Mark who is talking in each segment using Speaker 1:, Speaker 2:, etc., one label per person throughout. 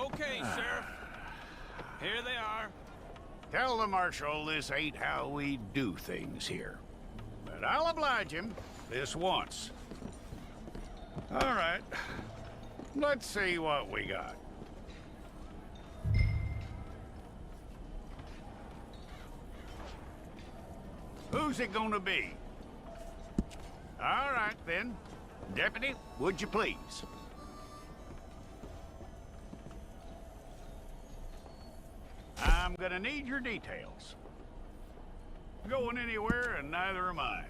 Speaker 1: Okay, Sheriff. Here they are.
Speaker 2: Tell the Marshal this ain't how we do things here. But I'll oblige him this once. All right. Let's see what we got. Who's it gonna be? All right, then. Deputy, would you please? I'm gonna need your details. Going anywhere, and neither am I.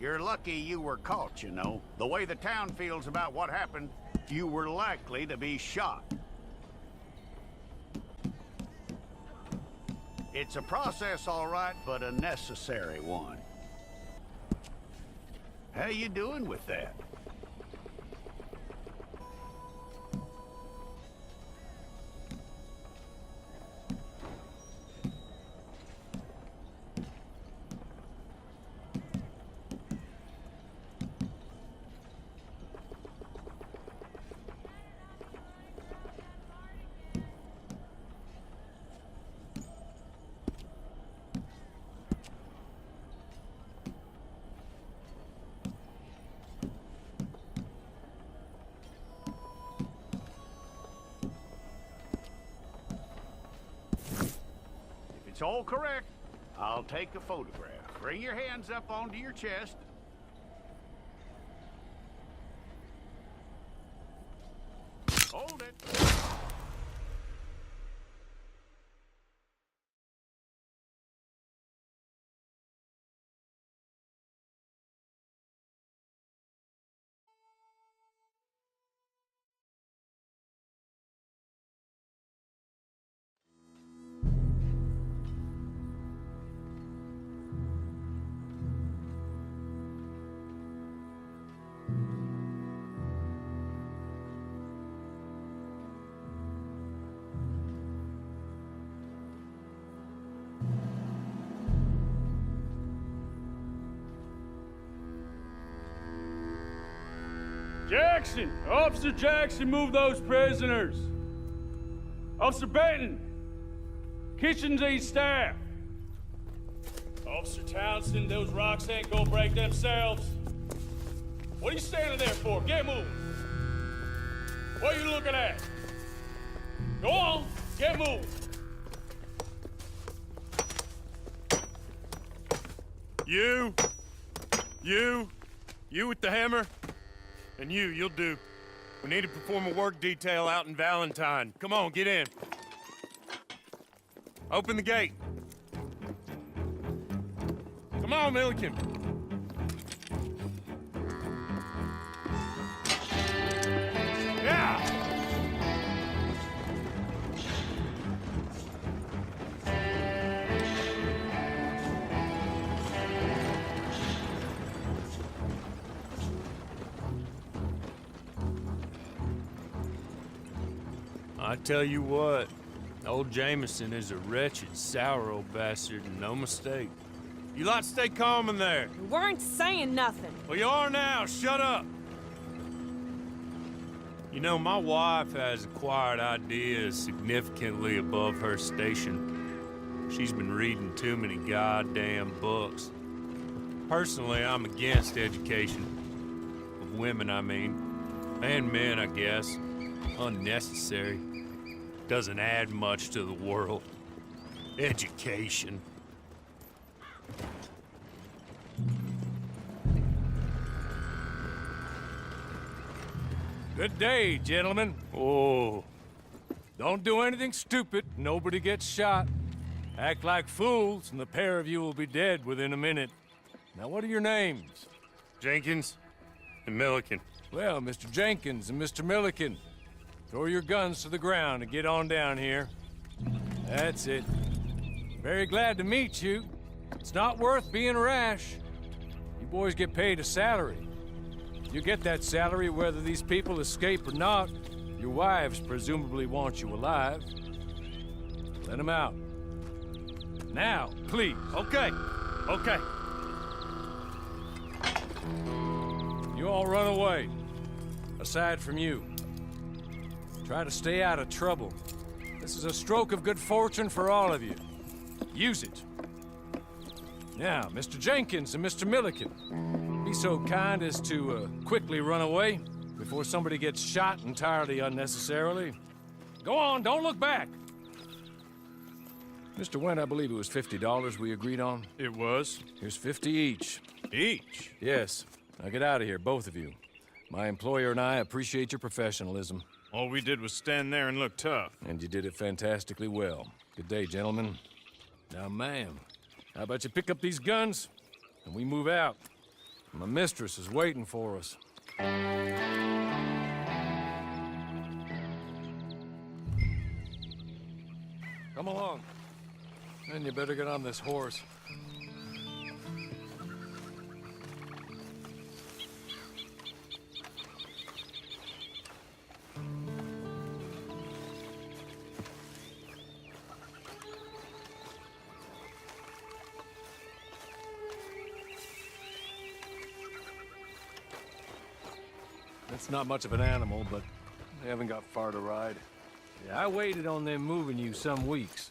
Speaker 2: You're lucky you were caught, you know. The way the town feels about what happened, you were likely to be shot. It's a process, all right, but a necessary one. How you doing with that? It's all correct. I'll take a photograph. Bring your hands up onto your chest. Hold it.
Speaker 3: Jackson! Officer Jackson, move those prisoners! Officer Benton! Kitchens these staff! Officer Townsend, those rocks ain't gonna break themselves. What are you standing there for? Get moving! What are you looking at? Go on, get moving!
Speaker 4: You with the hammer? And you'll do. We need to perform a work detail out in Valentine. Come on, get in. Open the gate. Come on, Milliken. Yeah!
Speaker 3: I tell you what, old Jameson is a wretched, sour old bastard, and no mistake.
Speaker 4: You lot stay calm in there.
Speaker 5: We weren't saying nothing.
Speaker 4: Well, you are now. Shut up.
Speaker 3: You know, my wife has acquired ideas significantly above her station. She's been reading too many goddamn books. Personally, I'm against education. Of women, I mean. And men, I guess. Unnecessary. Doesn't add much to the world. Education.
Speaker 6: Good day, gentlemen.
Speaker 3: Oh.
Speaker 6: Don't do anything stupid. Nobody gets shot. Act like fools, and the pair of you will be dead within a minute. Now, what are your names?
Speaker 4: Jenkins and Milliken.
Speaker 6: Well, Mr. Jenkins and Mr. Milliken, throw your guns to the ground and get on down here. That's it. Very glad to meet you. It's not worth being rash. You boys get paid a salary. You get that salary whether these people escape or not. Your wives presumably want you alive. Let them out. Now, please.
Speaker 4: Okay.
Speaker 6: You all run away. Aside from you. Try to stay out of trouble. This is a stroke of good fortune for all of you. Use it. Now, Mr. Jenkins and Mr. Milliken, be so kind as to quickly run away before somebody gets shot entirely unnecessarily. Go on, don't look back. Mr. Went, I believe it was $50 we agreed on.
Speaker 4: It was.
Speaker 6: Here's 50 each.
Speaker 4: Each?
Speaker 6: Yes. Now get out of here, both of you. My employer and I appreciate your professionalism.
Speaker 4: All we did was stand there and look tough.
Speaker 6: And you did it fantastically well. Good day, gentlemen. Now, ma'am, how about you pick up these guns and we move out? My mistress is waiting for us. Come along. And you better get on this horse. It's not much of an animal, but they haven't got far to ride. Yeah, I waited on them moving you some weeks.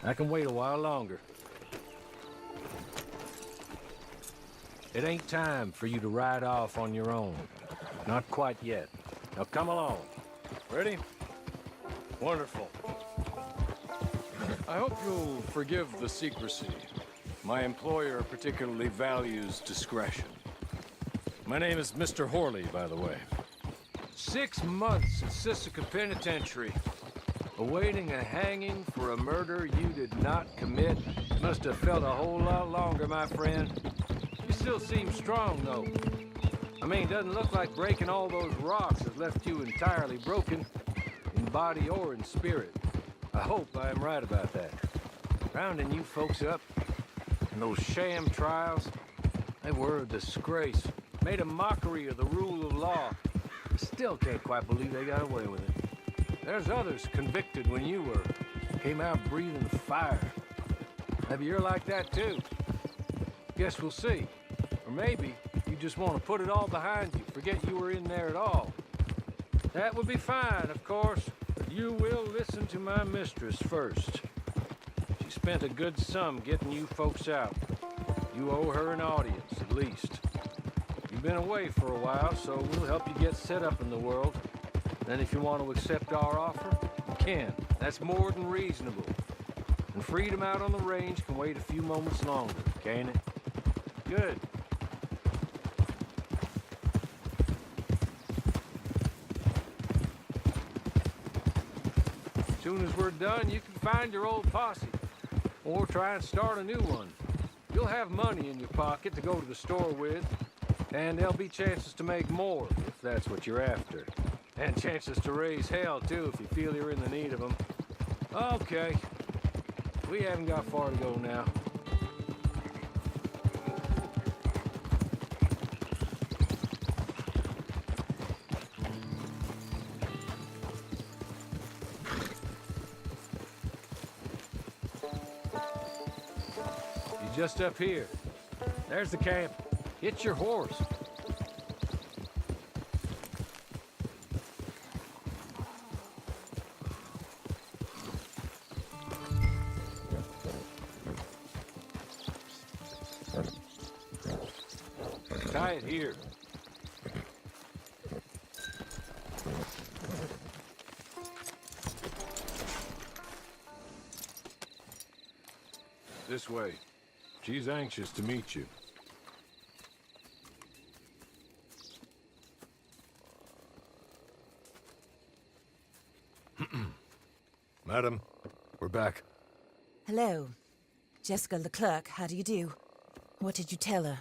Speaker 6: I can wait a while longer. It ain't time for you to ride off on your own. Not quite yet. Now come along. Ready? Wonderful. I hope you'll forgive the secrecy. My employer particularly values discretion. My name is Mr. Horley, by the way. 6 months at Sisika Penitentiary, awaiting a hanging for a murder you did not commit. Must have felt a whole lot longer, my friend. You still seem strong, though. I mean, doesn't look like breaking all those rocks has left you entirely broken, in body or in spirit. I hope I am right about that. Rounding you folks up, and those sham trials, they were a disgrace. Made a mockery of the rule of law. Still can't quite believe they got away with it. There's others convicted when you were. Came out breathing fire. Maybe you're like that too. Guess we'll see. Or maybe you just want to put it all behind you, forget you were in there at all. That would be fine, of course, but you will listen to my mistress first. She spent a good sum getting you folks out. You owe her an audience, at least. You've been away for a while, so we'll help you get set up in the world. Then if you want to accept our offer, you can. That's more than reasonable. And freedom out on the range can wait a few moments longer, can't it? Good. As soon as we're done, you can find your old posse. Or try and start a new one. You'll have money in your pocket to go to the store with. And there'll be chances to make more, if that's what you're after. And chances to raise hell, too, if you feel you're in the need of them. Okay. We haven't got far to go now. You're just up here. There's the camp. Get your horse. Tie it here. This way. She's anxious to meet you. Madam, we're back.
Speaker 7: Hello. Jessica Leclerc, how do you do? What did you tell her?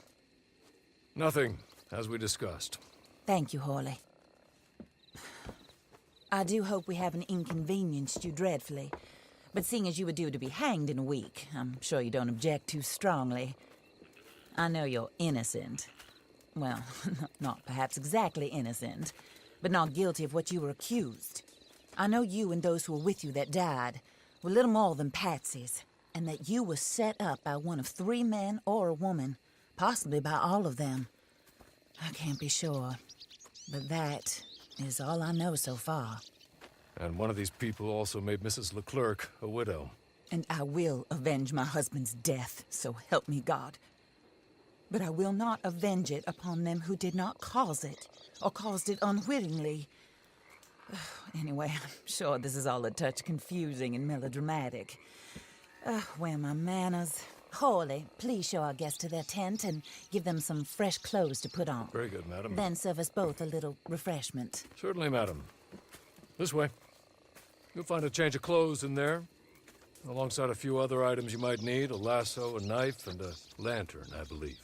Speaker 6: Nothing, as we discussed.
Speaker 7: Thank you, Horley. I do hope we haven't inconvenienced you dreadfully. But seeing as you were due to be hanged in a week, I'm sure you don't object too strongly. I know you're innocent. Well, not perhaps exactly innocent, but not guilty of what you were accused. I know you and those who were with you that died were little more than patsies, and that you were set up by one of 3 men or a woman, possibly by all of them. I can't be sure. But that is all I know so far.
Speaker 6: And one of these people also made Mrs. Leclerc a widow.
Speaker 7: And I will avenge my husband's death, so help me God. But I will not avenge it upon them who did not cause it, or caused it unwittingly. Anyway, I'm sure this is all a touch confusing and melodramatic. Where are my manners? Hawley, please show our guests to their tent and give them some fresh clothes to put on.
Speaker 6: Very good, madam.
Speaker 7: Then serve us both a little refreshment.
Speaker 6: Certainly, madam. This way. You'll find a change of clothes in there, alongside a few other items you might need, a lasso, a knife, and a lantern, I believe.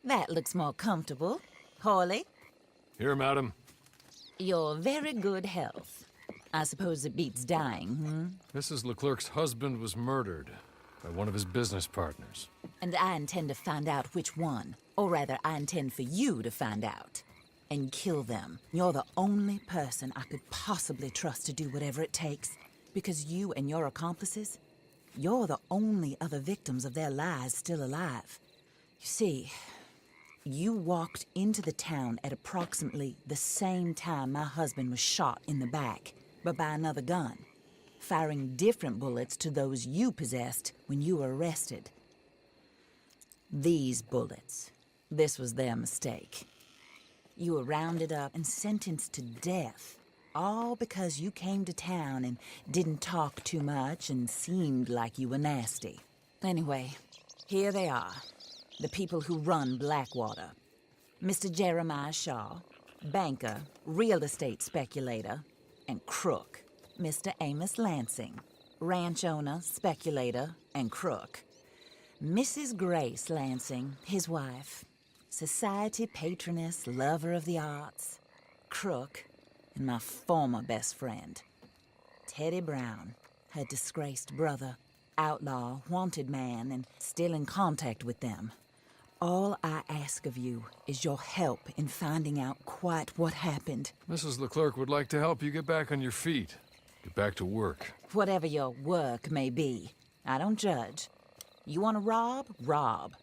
Speaker 7: That looks more comfortable. Hawley,
Speaker 6: Here, madam.
Speaker 7: your very good health. I suppose it beats dying, hmm?
Speaker 6: Mrs. Leclerc's husband was murdered by one of his business partners.
Speaker 7: And I intend to find out which one. Or rather, I intend for you to find out. And kill them. You're the only person I could possibly trust to do whatever it takes. Because you and your accomplices, you're the only other victims of their lies still alive. You see, you walked into the town at approximately the same time my husband was shot in the back, but by another gun, firing different bullets to those you possessed when you were arrested. These bullets, this was their mistake. You were rounded up and sentenced to death, all because you came to town and didn't talk too much and seemed like you were nasty. Anyway, here they are. The people who run Blackwater. Mr. Jeremiah Shaw, banker, real estate speculator, and crook. Mr. Amos Lansing, ranch owner, speculator, and crook. Mrs. Grace Lansing, his wife, society patroness, lover of the arts, crook, and my former best friend, Teddy Brown, her disgraced brother. outlaw, wanted man, and still in contact with them. All I ask of you is your help in finding out quite what happened.
Speaker 6: Mrs. Leclerc would like to help you get back on your feet. Get back to work.
Speaker 7: Whatever your work may be, I don't judge. You want to rob? Rob.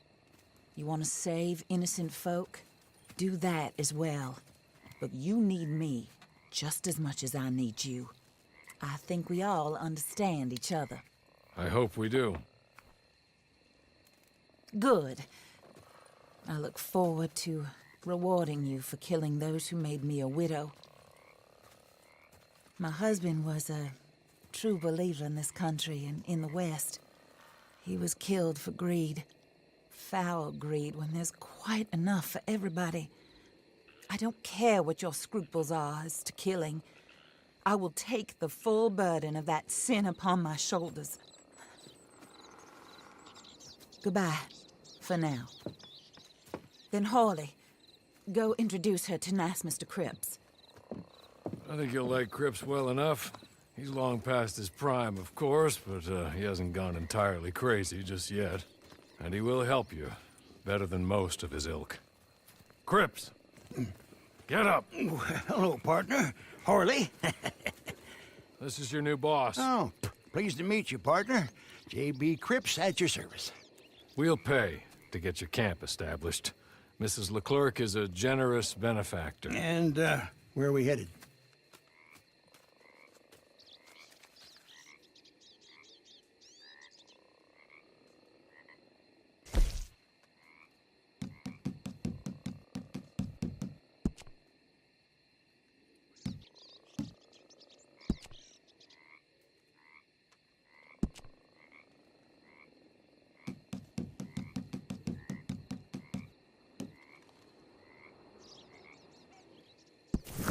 Speaker 7: You want to save innocent folk? Do that as well. But you need me just as much as I need you. I think we all understand each other.
Speaker 6: I hope we do.
Speaker 7: Good. I look forward to rewarding you for killing those who made me a widow. My husband was a true believer in this country and in the West. He was killed for greed. Foul greed when there's quite enough for everybody. I don't care what your scruples are as to killing. I will take the full burden of that sin upon my shoulders. Goodbye, for now. Then Hawley, go introduce her to nice Mr. Cripps.
Speaker 6: I think you'll like Cripps well enough. He's long past his prime, of course, but he hasn't gone entirely crazy just yet. And he will help you, better than most of his ilk. Cripps! Get up!
Speaker 8: Hello, partner. Harley.
Speaker 6: This is your new boss.
Speaker 8: Oh, pleased to meet you, partner. J.B. Cripps at your service.
Speaker 6: We'll pay to get your camp established. Mrs. Leclerc is a generous benefactor.
Speaker 8: And, where are we headed?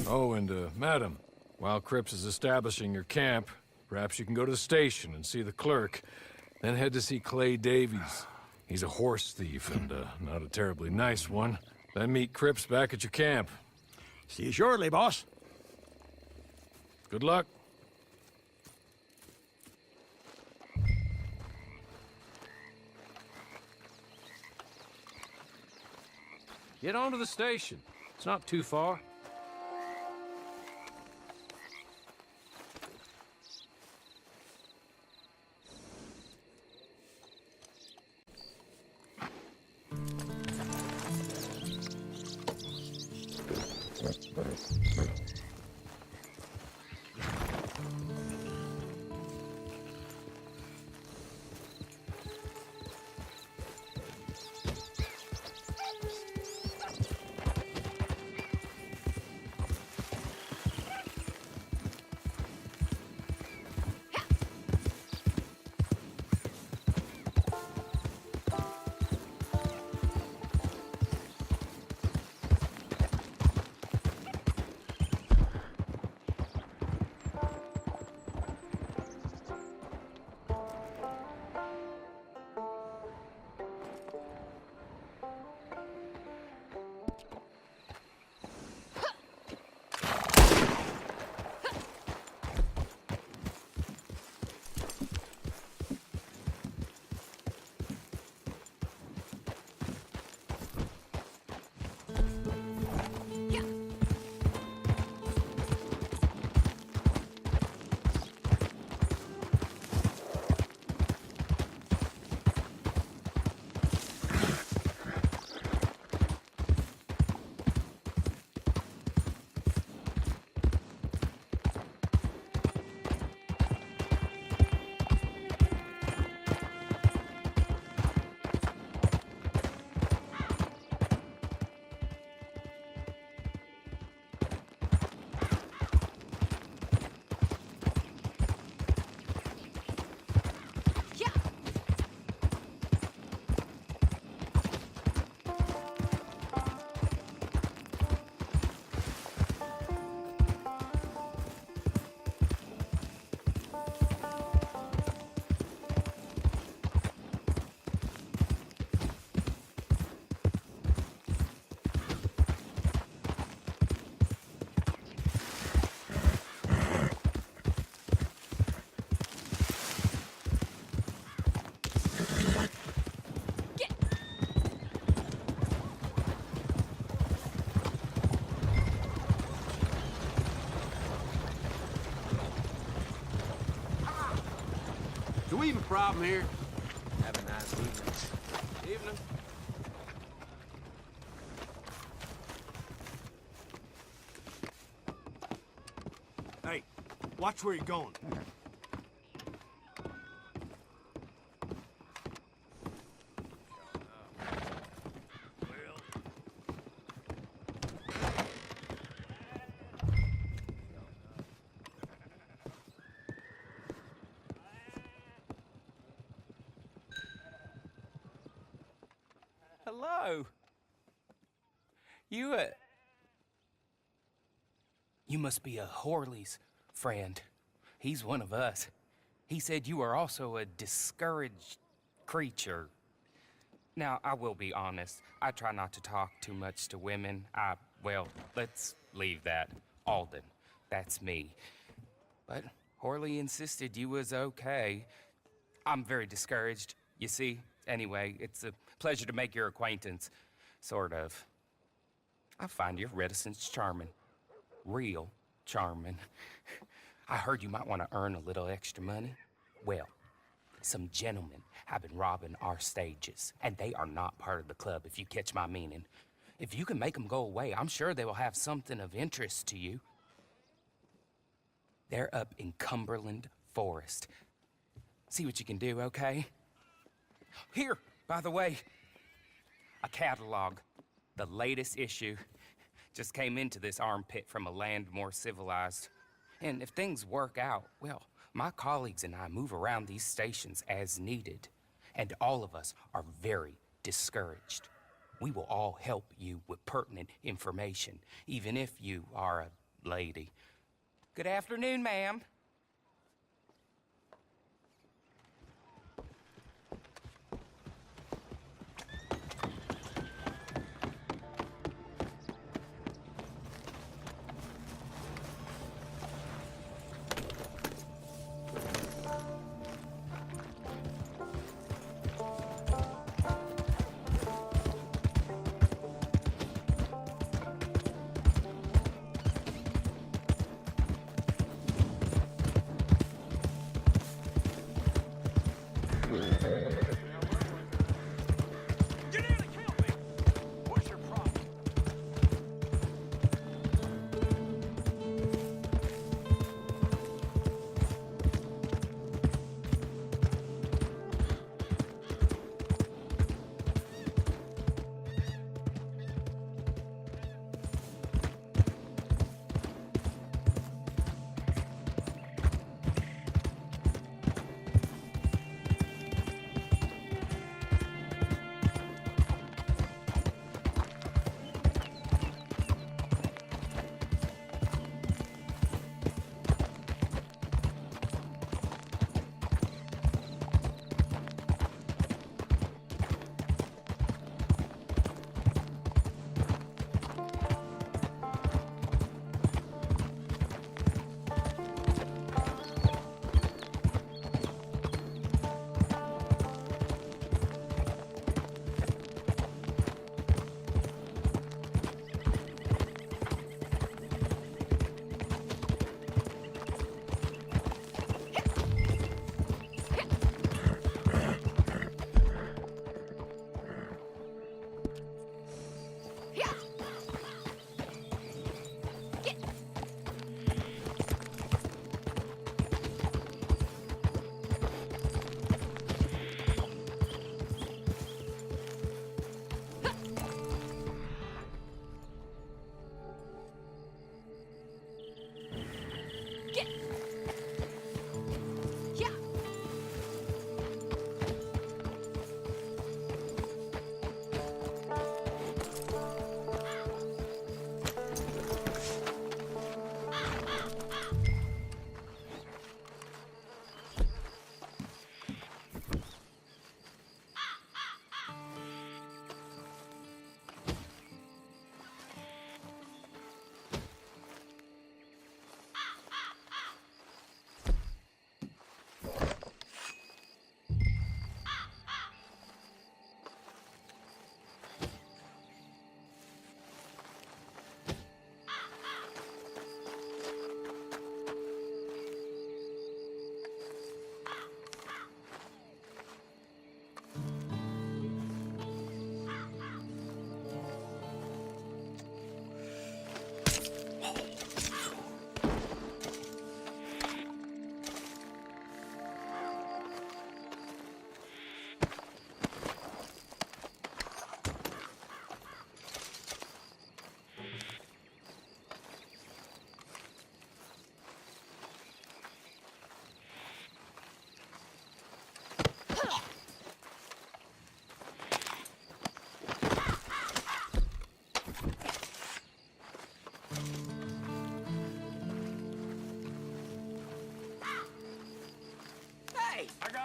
Speaker 6: Oh, and, madam, while Cripps is establishing your camp, perhaps you can go to the station and see the clerk, then head to see Clay Davies. He's a horse thief and, not a terribly nice one. Then meet Cripps back at your camp.
Speaker 8: See you shortly, boss.
Speaker 6: Good luck. Get on to the station. It's not too far.
Speaker 9: problem here. Have a nice evening. Evening.
Speaker 10: Hey, watch where you're going.
Speaker 11: Hello. You must be a Horley's friend. He's one of us. He said you are also a discouraged creature. Now, I will be honest. I try not to talk too much to women. Well, let's leave that. Alden, that's me. But Horley insisted you was okay. I'm very discouraged, you see. Anyway, it's a pleasure to make your acquaintance. Sort of. I find your reticence charming. Real charming. I heard you might want to earn a little extra money. Well, some gentlemen have been robbing our stages, and they are not part of the club, if you catch my meaning. If you can make them go away, I'm sure they will have something of interest to you. They're up in Cumberland Forest. See what you can do, okay? Here, by the way, a catalog. The latest issue just came into this armpit from a land more civilized. And if things work out, well, my colleagues and I move around these stations as needed. And all of us are very discouraged. We will all help you with pertinent information, even if you are a lady. Good afternoon, ma'am.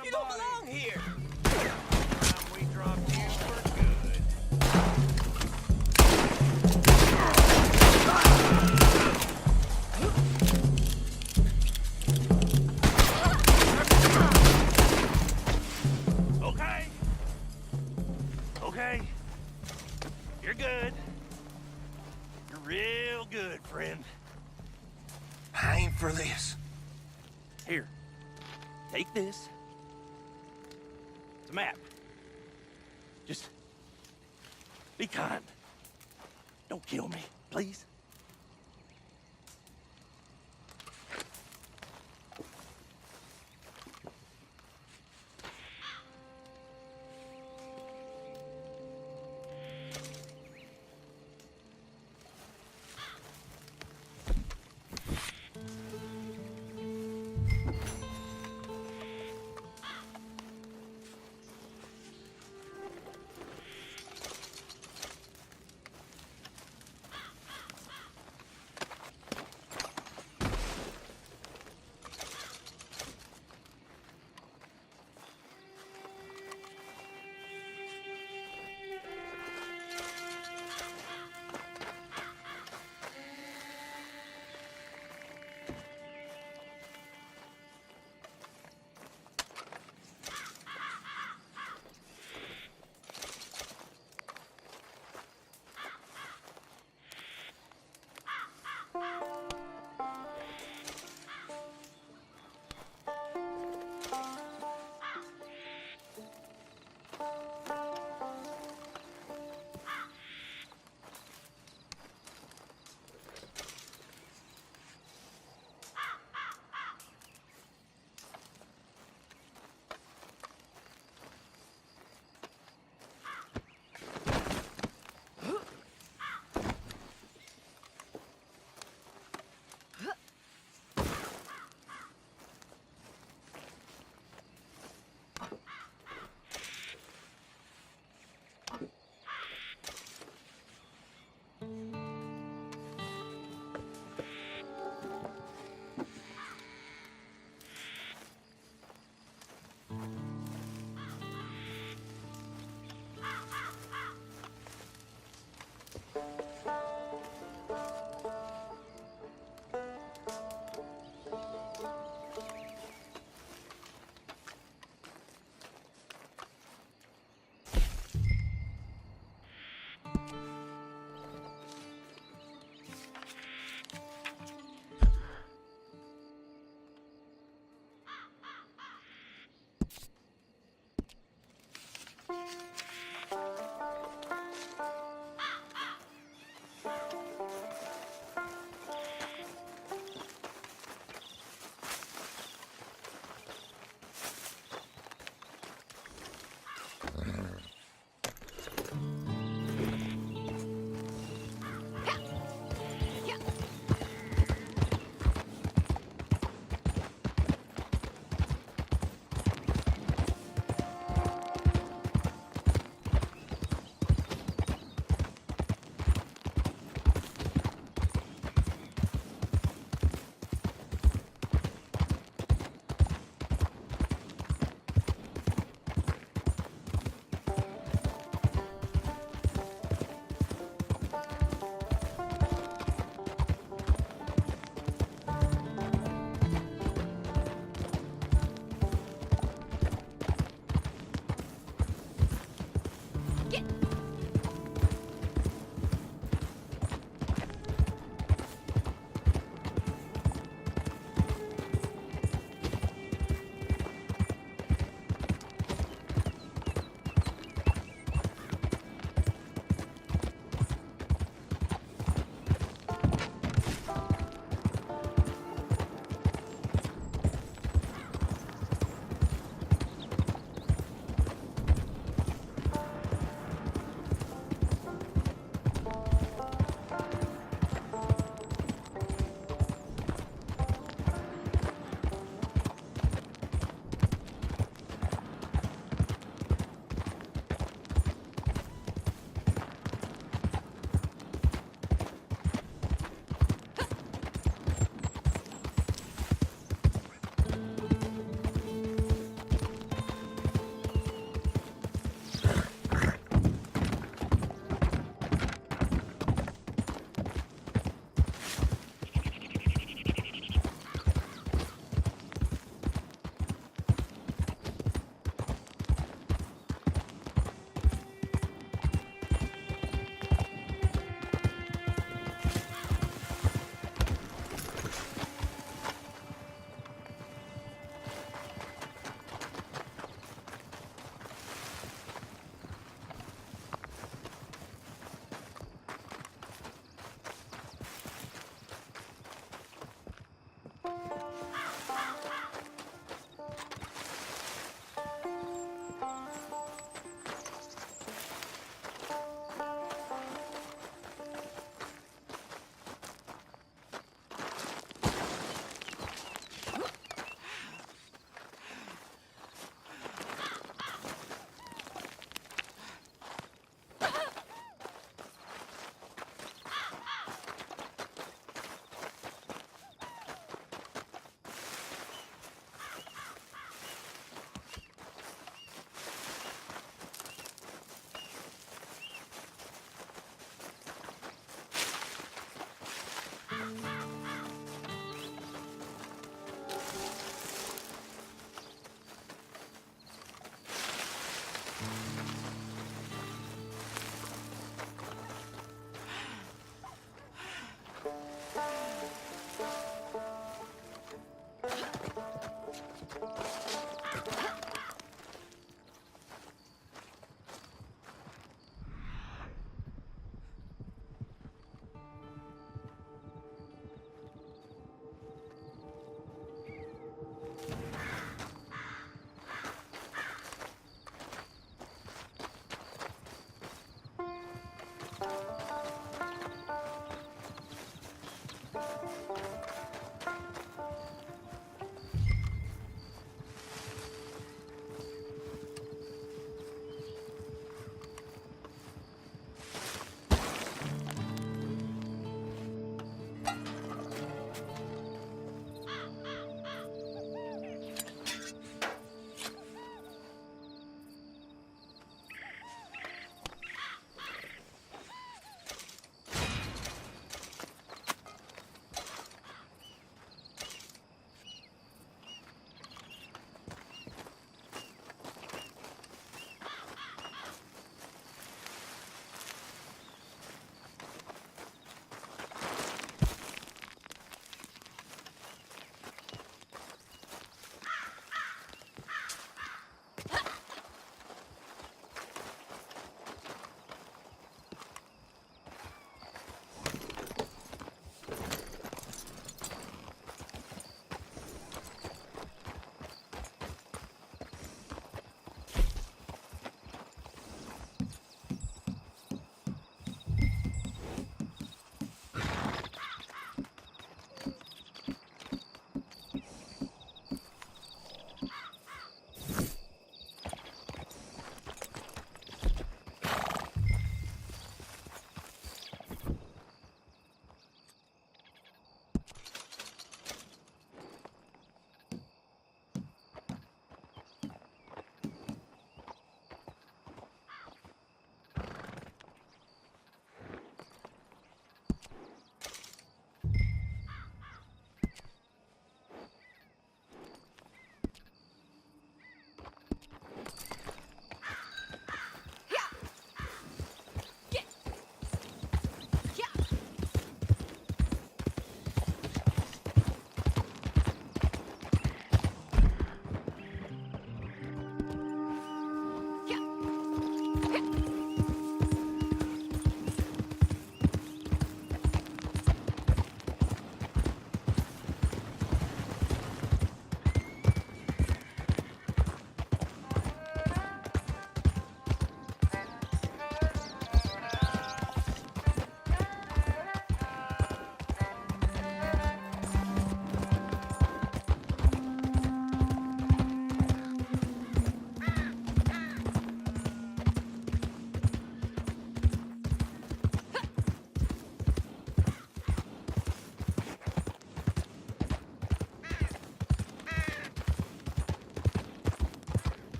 Speaker 1: got a
Speaker 9: You don't
Speaker 1: body.
Speaker 9: belong here.
Speaker 1: Time we drop you for good. Okay. Okay. You're good. You're real good, friend.
Speaker 10: I ain't for this.
Speaker 1: Here. Take this. It's a map. Just be kind. Don't kill me, please.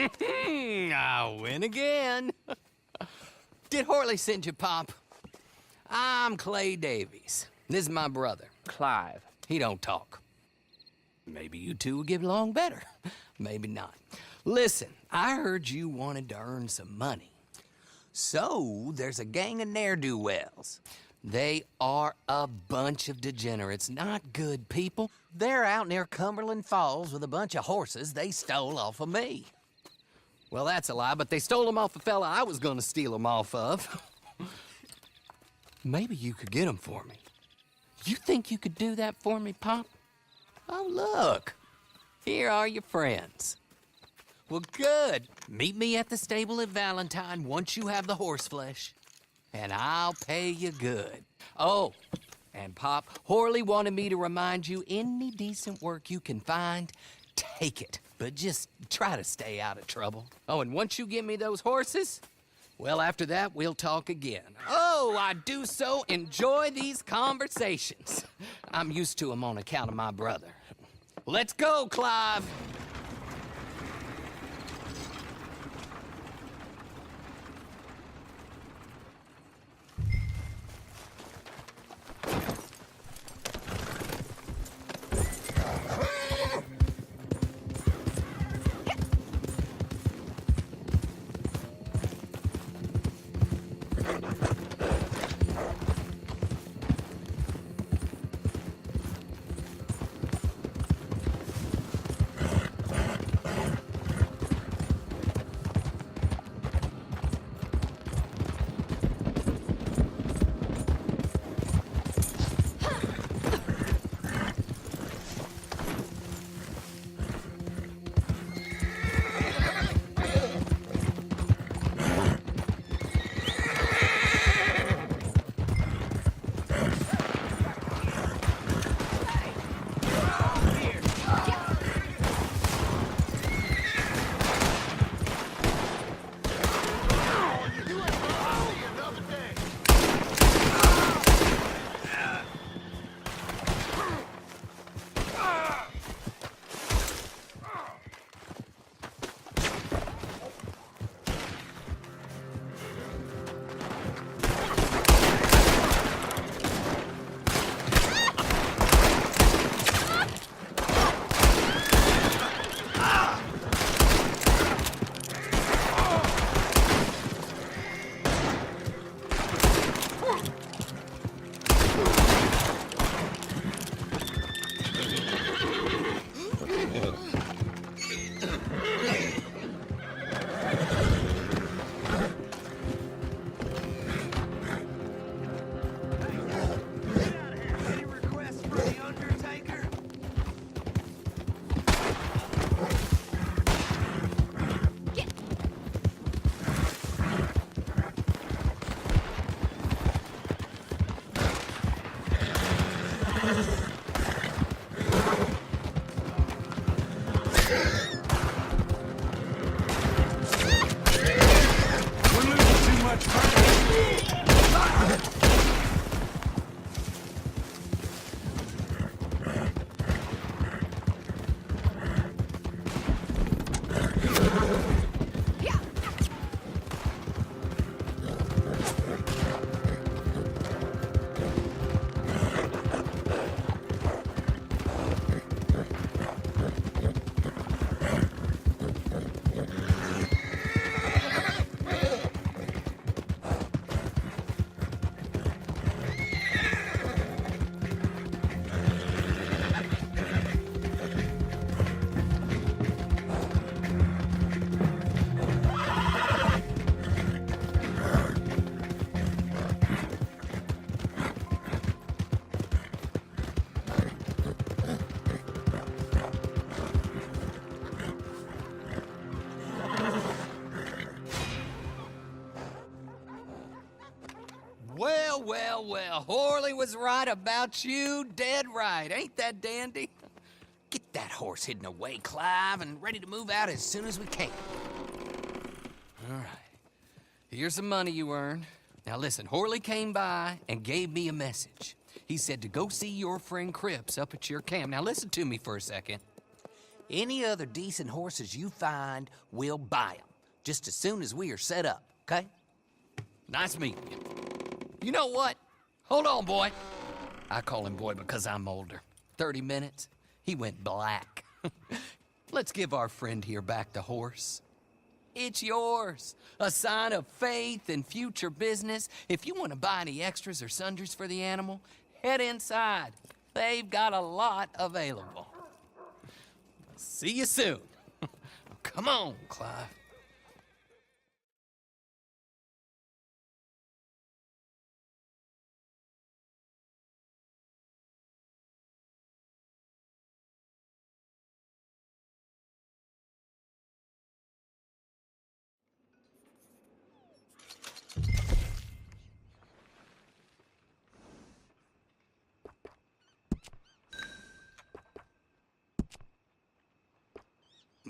Speaker 9: I win again. Did Horley send you, Pop? I'm Clay Davies. This is my brother, Clive. He don't talk. Maybe you two will get along better. Maybe not. Listen, I heard you wanted to earn some money. So, there's a gang of ne'er-do-wells. They are a bunch of degenerates, not good people. They're out near Cumberland Falls with a bunch of horses they stole off of me. Well, that's a lie, but they stole them off a fella I was gonna steal them off of. Maybe you could get them for me. You think you could do that for me, Pop? Oh, look. Here are your friends. Well, good. Meet me at the stable at Valentine once you have the horse flesh, and I'll pay you good. Oh, and Pop, Horley wanted me to remind you, any decent work you can find, take it. But just try to stay out of trouble. Oh, and once you give me those horses, well, after that, we'll talk again. Oh, I do so enjoy these conversations. I'm used to them on account of my brother. Let's go, Clive. Well, Horley was right about you, dead right. Ain't that dandy? Get that horse hidden away, Clive, and ready to move out as soon as we can. All right. Here's the money you earned. Now listen, Horley came by and gave me a message. He said to go see your friend Cripps up at your camp. Now listen to me for a second. Any other decent horses you find, we'll buy them. Just as soon as we are set up, okay? Nice meeting you. You know what? Hold on, boy. I call him boy because I'm older. 30 minutes, he went black. Let's give our friend here back the horse. It's yours. A sign of faith and future business. If you want to buy any extras or sundries for the animal, head inside. They've got a lot available. See you soon. Come on, Clive.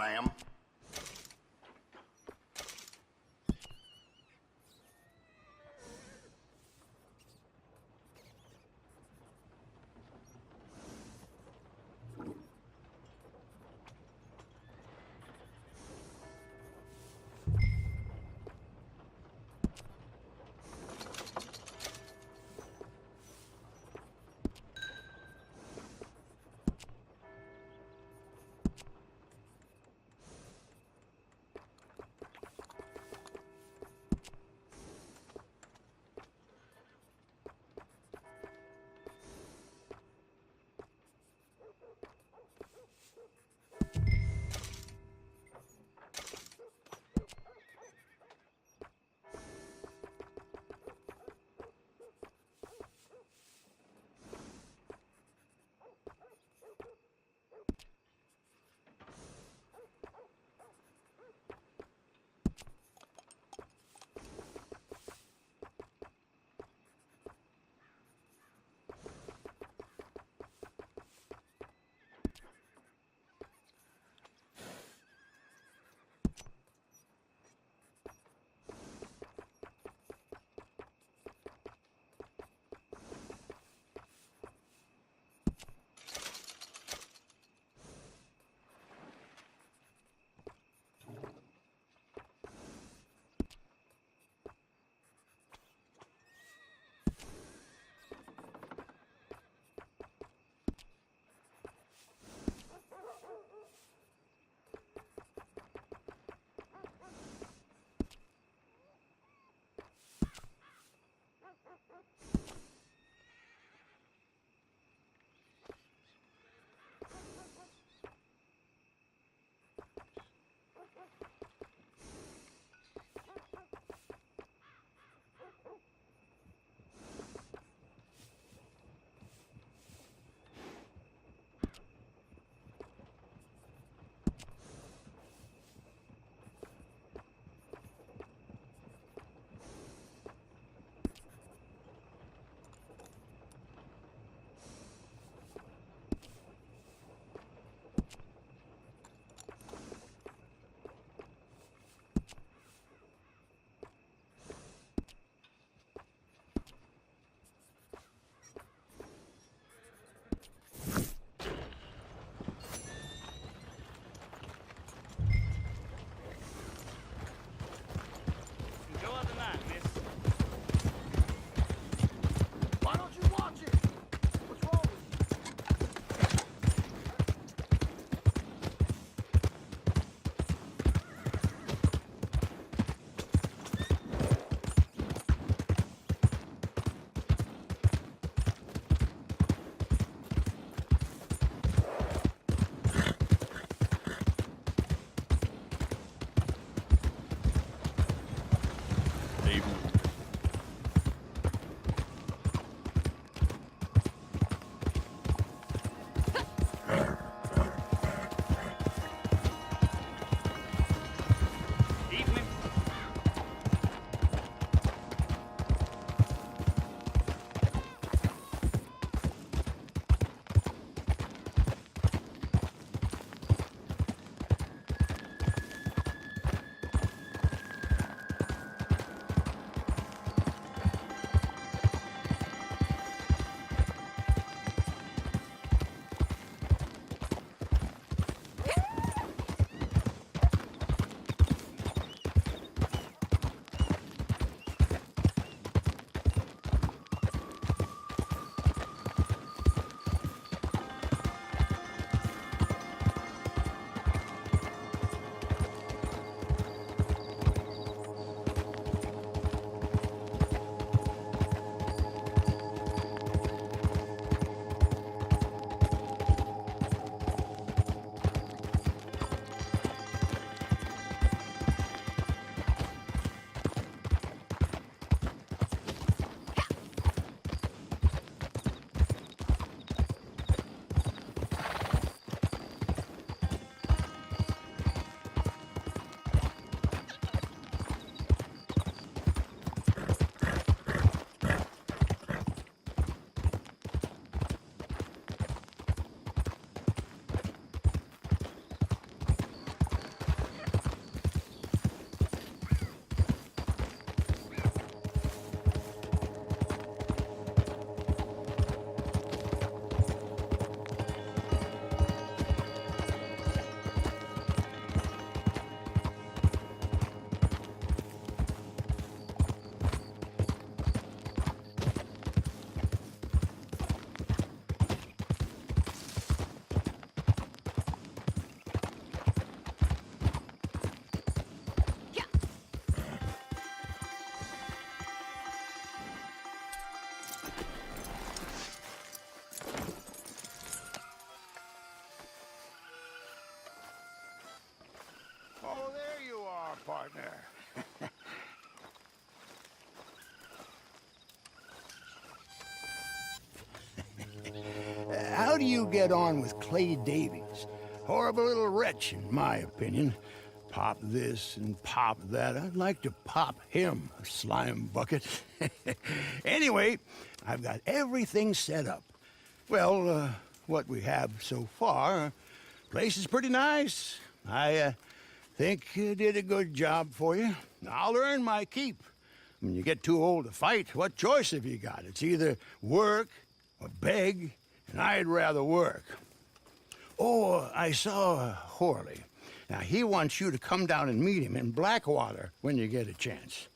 Speaker 12: Ma'am?
Speaker 8: do you get on with Clay Davies? Horrible little wretch, in my opinion. Pop this and pop that. I'd like to pop him, a slime bucket. Anyway, I've got everything set up. Well, what we have so far, place is pretty nice. I think you did a good job for you. I'll earn my keep. When you get too old to fight, what choice have you got? It's either work or beg, and I'd rather work. Oh, I saw Horley. Now, he wants you to come down and meet him in Blackwater when you get a chance.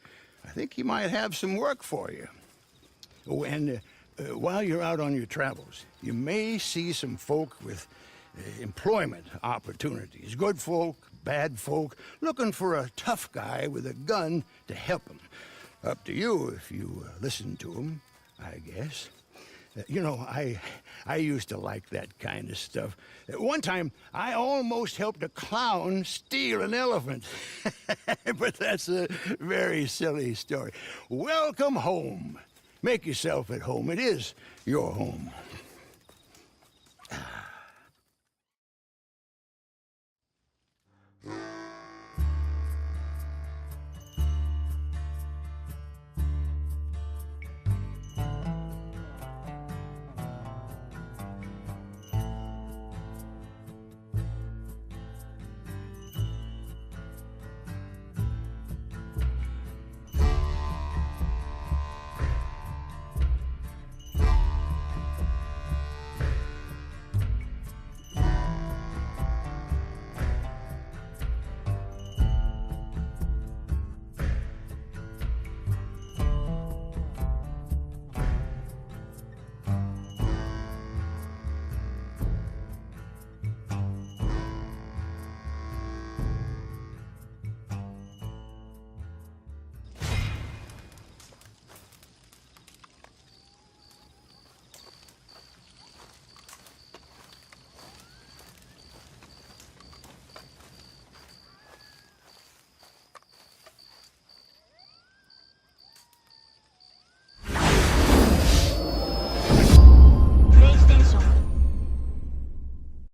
Speaker 8: I think he might have some work for you. Oh, and while you're out on your travels, you may see some folk with employment opportunities. Good folk, bad folk, looking for a tough guy with a gun to help them. Up to you if you listen to them, I guess. You know, I used to like that kind of stuff. One time, I almost helped a clown steal an elephant. But that's a very silly story. Welcome home. Make yourself at home. It is your home.